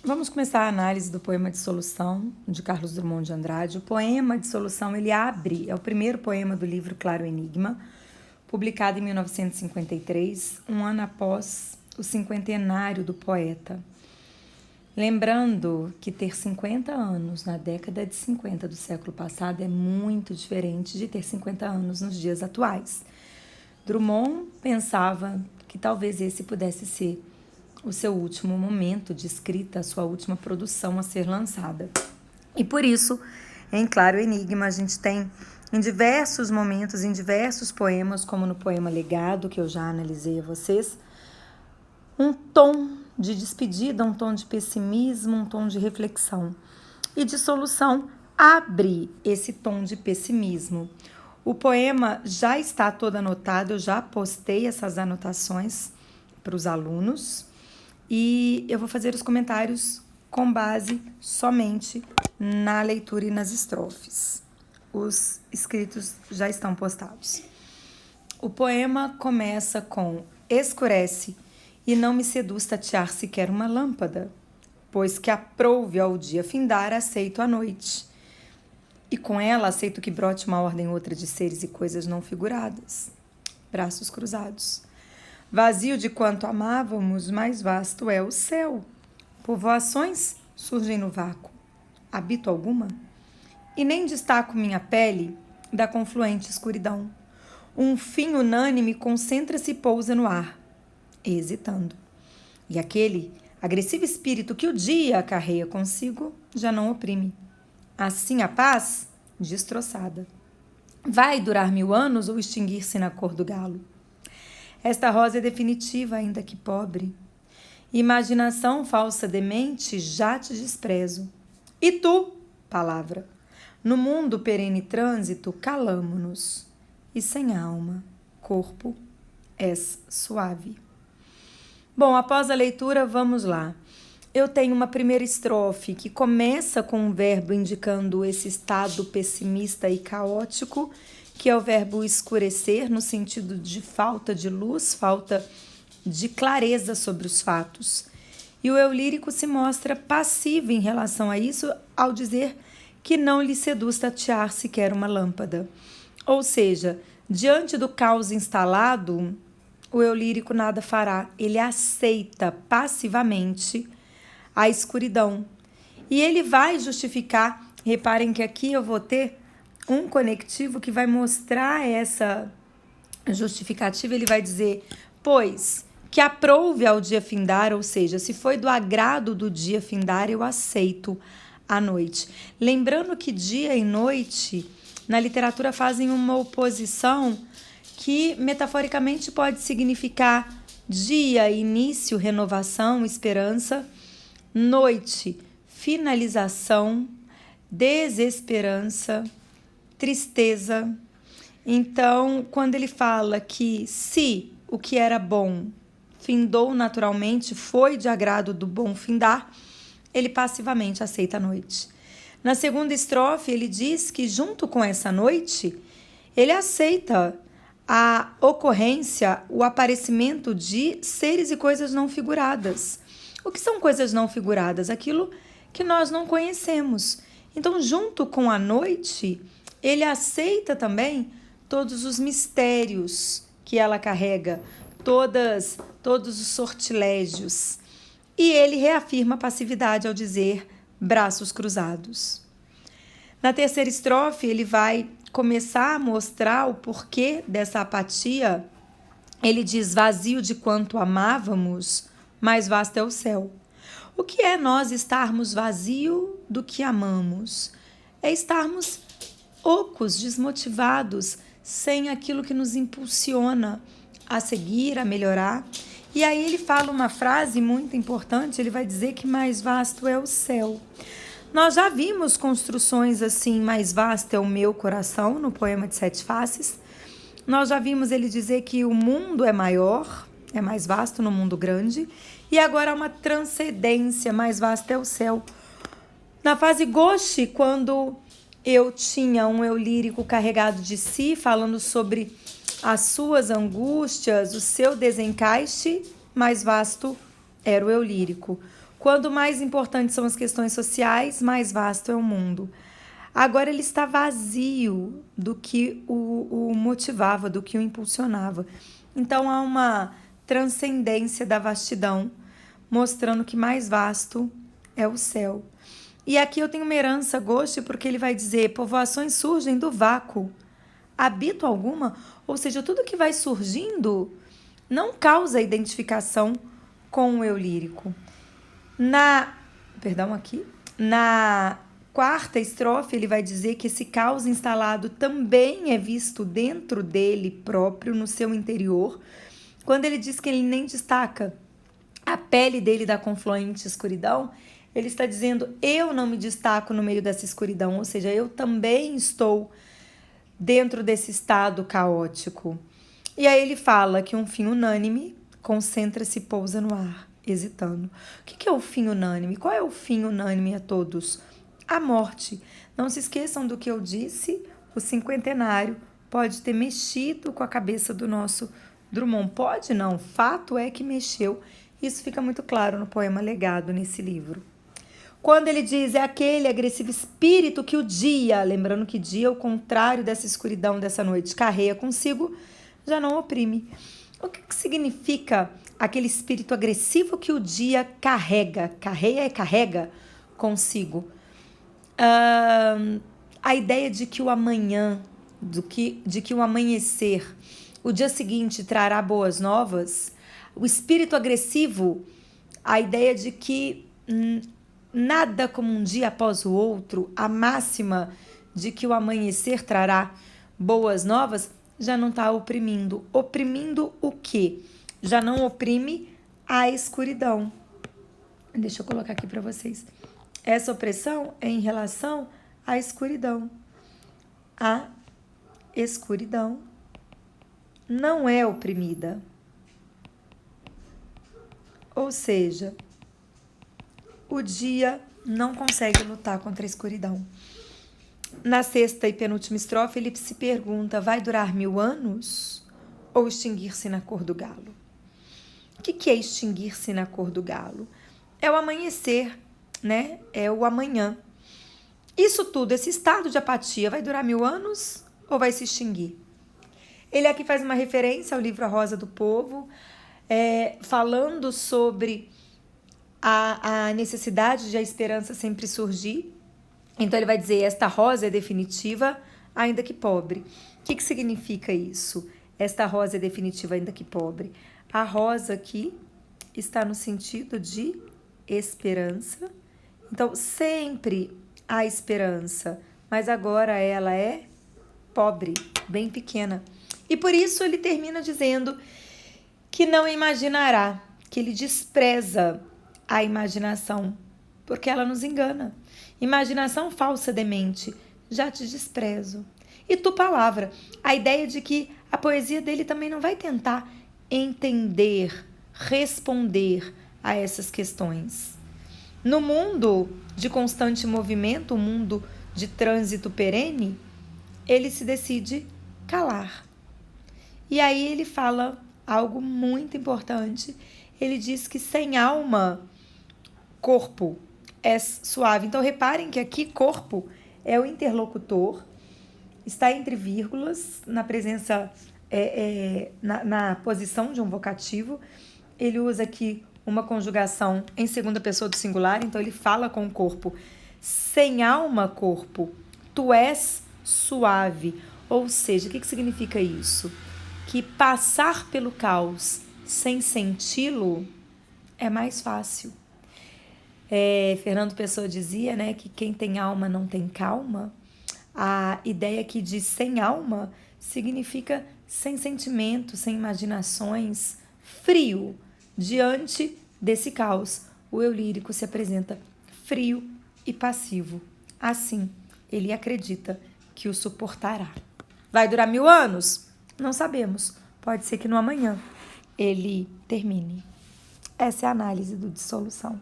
Vamos começar a análise do poema Dissolução, de Carlos Drummond de Andrade. O poema Dissolução, ele abre, é o primeiro poema do livro Claro Enigma, publicado em 1953, um ano após o cinquentenário do poeta. Lembrando que ter 50 anos na década de 50 do século passado é muito diferente de ter 50 anos nos dias atuais. Drummond pensava que talvez esse pudesse ser o seu último momento de escrita, a sua última produção a ser lançada. E por isso, em Claro Enigma, a gente tem em diversos momentos, em diversos poemas, como no poema Legado, que eu já analisei a vocês, um tom de despedida, um tom de pessimismo, um tom de reflexão. E Dissolução abre esse tom de pessimismo. O poema já está todo anotado, eu já postei essas anotações para os alunos. E eu vou fazer os comentários com base somente na leitura e nas estrofes. Os escritos já estão postados. O poema começa com: escurece e não me seduz tatear sequer uma lâmpada, pois que aprouve ao dia findar, aceito a noite. E com ela aceito que brote uma ordem outra de seres e coisas não figuradas. Braços cruzados. Vazio de quanto amávamos, mais vasto é o céu. Povoações surgem no vácuo. Habito alguma? E nem destaco minha pele da confluente escuridão. Um fim unânime concentra-se e pousa no ar, hesitando. E aquele agressivo espírito que o dia acarreia consigo já não oprime. Assim a paz, destroçada. Vai durar 1000 anos ou extinguir-se na cor do galo? Esta rosa é definitiva, ainda que pobre. Imaginação falsa demente, já te desprezo. E tu, palavra, no mundo perene trânsito, calamo-nos. E sem alma, corpo, és suave. Bom, após a leitura, vamos lá. Eu tenho uma primeira estrofe que começa com um verbo indicando esse estado pessimista e caótico, que é o verbo escurecer, no sentido de falta de luz, falta de clareza sobre os fatos. E o eu lírico se mostra passivo em relação a isso, ao dizer que não lhe seduz tatear sequer uma lâmpada. Ou seja, diante do caos instalado, o eu lírico nada fará, ele aceita passivamente a escuridão. E ele vai justificar, reparem que aqui eu vou ter um conectivo que vai mostrar essa justificativa. Ele vai dizer: pois que aprouve ao dia findar, ou seja, se foi do agrado do dia findar, eu aceito a noite. Lembrando que dia e noite na literatura fazem uma oposição que metaforicamente pode significar dia, início, renovação, esperança, noite, finalização, desesperança, tristeza. Então, quando ele fala que se o que era bom findou naturalmente, foi de agrado do bom findar, ele passivamente aceita a noite. Na segunda estrofe, ele diz que junto com essa noite, ele aceita a ocorrência, o aparecimento de seres e coisas não figuradas. O que são coisas não figuradas? Aquilo que nós não conhecemos. Então, junto com a noite, ele aceita também todos os mistérios que ela carrega, todos os sortilégios. E ele reafirma a passividade ao dizer braços cruzados. Na terceira estrofe, ele vai começar a mostrar o porquê dessa apatia. Ele diz: vazio de quanto amávamos, mais vasto é o céu. O que é nós estarmos vazio do que amamos? É estarmos ocos, desmotivados, sem aquilo que nos impulsiona a seguir, a melhorar. E aí ele fala uma frase muito importante, ele vai dizer que mais vasto é o céu. Nós já vimos construções assim: mais vasto é o meu coração, no poema de Sete Faces. Nós já vimos ele dizer que o mundo é maior, é mais vasto no mundo grande. E agora há uma transcendência: mais vasto é o céu. Na fase Ghost, quando eu tinha um eu lírico carregado de si, falando sobre as suas angústias, o seu desencaixe, mais vasto era o eu lírico. Quando mais importantes são as questões sociais, mais vasto é o mundo. Agora ele está vazio do que o motivava, do que o impulsionava. Então há uma transcendência da vastidão, mostrando que mais vasto é o céu. E aqui eu tenho uma herança, gosto, porque ele vai dizer: povoações surgem do vácuo. Habito alguma? Ou seja, tudo que vai surgindo não causa identificação com o eu lírico. Na quarta estrofe, ele vai dizer que esse caos instalado também é visto dentro dele próprio, no seu interior, quando ele diz que ele nem destaca a pele dele da confluente escuridão. Ele está dizendo: eu não me destaco no meio dessa escuridão, ou seja, eu também estou dentro desse estado caótico. E aí ele fala que um fim unânime concentra-se e pousa no ar, hesitando. O que é o fim unânime? Qual é o fim unânime a todos? A morte. Não se esqueçam do que eu disse, o cinquentenário pode ter mexido com a cabeça do nosso Drummond. Pode não, fato é que mexeu. Isso fica muito claro no poema Legado, nesse livro. Quando ele diz: é aquele agressivo espírito que o dia, lembrando que dia é o contrário dessa escuridão dessa noite, carrega consigo, já não oprime. O que significa aquele espírito agressivo que o dia carrega? Carrega consigo. A ideia de que o amanhã, de que o amanhecer, o dia seguinte trará boas novas. O espírito agressivo, a ideia de que nada como um dia após o outro, a máxima de que o amanhecer trará boas novas, já não está oprimindo. Oprimindo o quê? Já não oprime a escuridão. Deixa eu colocar aqui para vocês. Essa opressão é em relação à escuridão. A escuridão não é oprimida. Ou seja, o dia não consegue lutar contra a escuridão. Na sexta e penúltima estrofe, ele se pergunta: vai durar 1000 anos ou extinguir-se na cor do galo? O que é extinguir-se na cor do galo? É o amanhecer, né? É o amanhã. Isso tudo, esse estado de apatia, vai durar 1000 anos ou vai se extinguir? Ele aqui faz uma referência ao livro A Rosa do Povo, falando sobre a necessidade de a esperança sempre surgir. Então ele vai dizer: esta rosa é definitiva, ainda que pobre. O que significa isso? Esta rosa é definitiva, ainda que pobre. A rosa aqui está no sentido de esperança. Então sempre há esperança, mas agora ela é pobre, bem pequena. E por isso ele termina dizendo que não imaginará, que ele despreza a imaginação, porque ela nos engana. Imaginação falsa demente, já te desprezo. E tu, palavra, a ideia de que a poesia dele também não vai tentar entender, responder a essas questões. No mundo de constante movimento, um mundo de trânsito perene, ele se decide calar. E aí ele fala algo muito importante. Ele diz que sem alma, corpo é suave. Então reparem que aqui corpo é o interlocutor, está entre vírgulas, na presença, na posição de um vocativo. Ele usa aqui uma conjugação em segunda pessoa do singular, então ele fala com o corpo. Sem alma, corpo, tu és suave. Ou seja, o que significa isso? Que passar pelo caos sem senti-lo é mais fácil. Fernando Pessoa dizia, né, que quem tem alma não tem calma. A ideia aqui de sem alma significa sem sentimento, sem imaginações, frio. Diante desse caos, o eu lírico se apresenta frio e passivo. Assim, ele acredita que o suportará. Vai durar 1000 anos? Não sabemos. Pode ser que no amanhã ele termine. Essa é a análise do Dissolução.